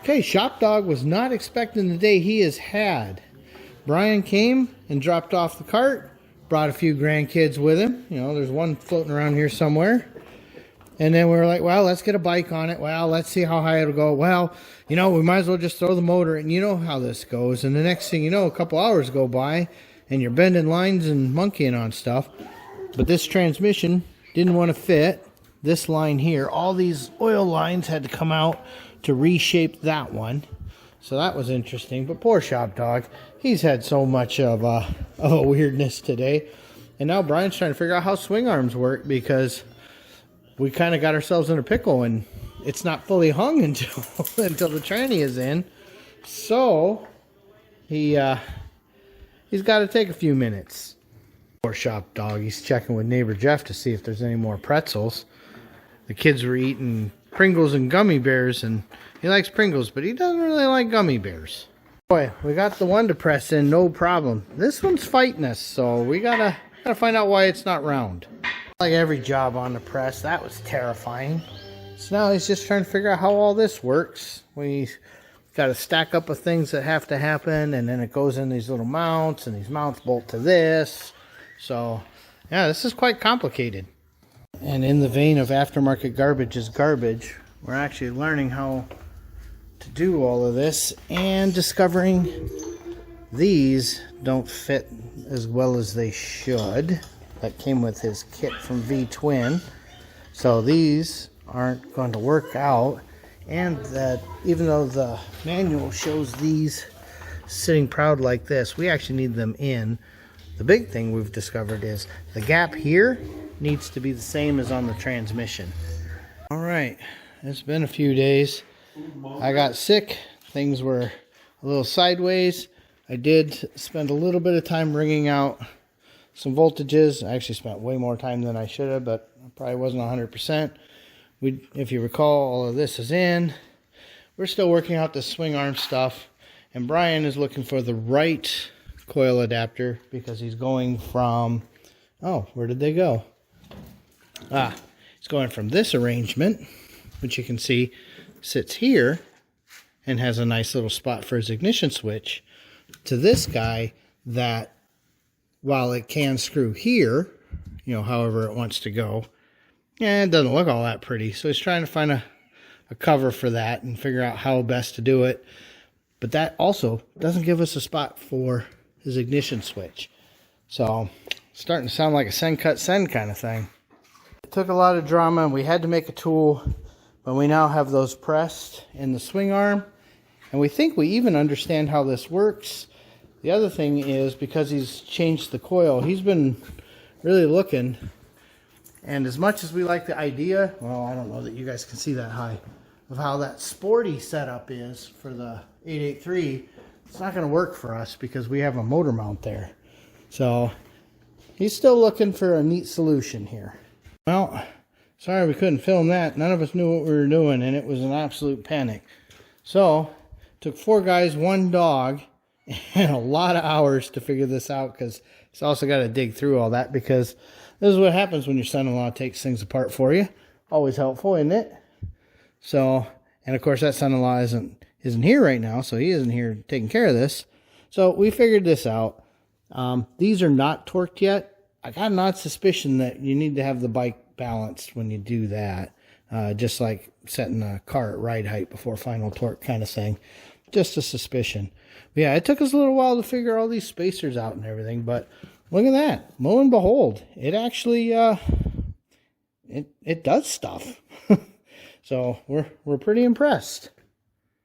Okay, Shop Dog was not expecting the day he has had. Brian came and dropped off the cart, brought a few grandkids with him. You know, there's one floating around here somewhere. And then we were like, well, let's get a bike on it. Well, let's see how high it'll go. Well, you know, we might as well just throw the motor in. You know how this goes. And the next thing you know, a couple hours go by and you're bending lines and monkeying on stuff. But this transmission didn't want to fit this line here. All these oil lines had to come out to reshape that one. So that was interesting. But poor Shop Dog, he's had so much of a weirdness today. And now Brian's trying to figure out how swing arms work, because we kind of got ourselves in a pickle and it's not fully hung until until the tranny is in. So he's got to take a few minutes. Poor Shop Dog, he's checking with neighbor Jeff to see if there's any more pretzels. The kids were eating Pringles and gummy bears, and he likes Pringles, but he doesn't really like gummy bears. Boy, we got the one to press in, no problem. This one's fighting us, so we gotta find out why it's not round. Like every job on the press, that was terrifying. So now he's just trying to figure out how all this works. We've got a stack up of things that have to happen, and then it goes in these little mounts, and these mounts bolt to this. So yeah, this is quite complicated. And in the vein of aftermarket garbage is garbage, we're actually learning how to do all of this and discovering these don't fit as well as they should. That came with his kit from V-Twin. So these aren't going to work out. And that even though the manual shows these sitting proud like this, we actually need them in. The big thing we've discovered is the gap here needs to be the same as on the transmission. All right, it's been a few days. I got sick. Things were a little sideways. I did spend a little bit of time ringing out some voltages. I actually spent way more time than I should have, but I probably wasn't 100%. If you recall, all of this is in. We're still working out the swing arm stuff, and Brian is looking for the right coil adapter because he's going from, oh, where did they go? It's going from this arrangement, which you can see sits here and has a nice little spot for his ignition switch, to this guy that, while it can screw here, you know, however it wants to go, it doesn't look all that pretty. So he's trying to find a cover for that and figure out how best to do it. But that also doesn't give us a spot for his ignition switch. So it's starting to sound like a send cut send kind of thing. It took a lot of drama, and we had to make a tool, but we now have those pressed in the swing arm, and we think we even understand how this works. The other thing is, because he's changed the coil, he's been really looking, and as much as we like the idea, well, I don't know that you guys can see that high, of how that sporty setup is for the 883, it's not going to work for us because we have a motor mount there. So he's still looking for a neat solution here. Well, sorry we couldn't film that. None of us knew what we were doing, and it was an absolute panic. So it took 4 guys, 1 dog, and a lot of hours to figure this out, because it's also got to dig through all that, because this is what happens when your son-in-law takes things apart for you. Always helpful, isn't it? So, and of course that son-in-law isn't here right now, so he isn't here taking care of this. So we figured this out. These are not torqued yet. I got an odd suspicion that you need to have the bike balanced when you do that. Just like setting a car at ride height before final torque kind of thing. Just a suspicion. But yeah, it took us a little while to figure all these spacers out and everything, but look at that. Lo and behold, it actually, it does stuff. So we're pretty impressed.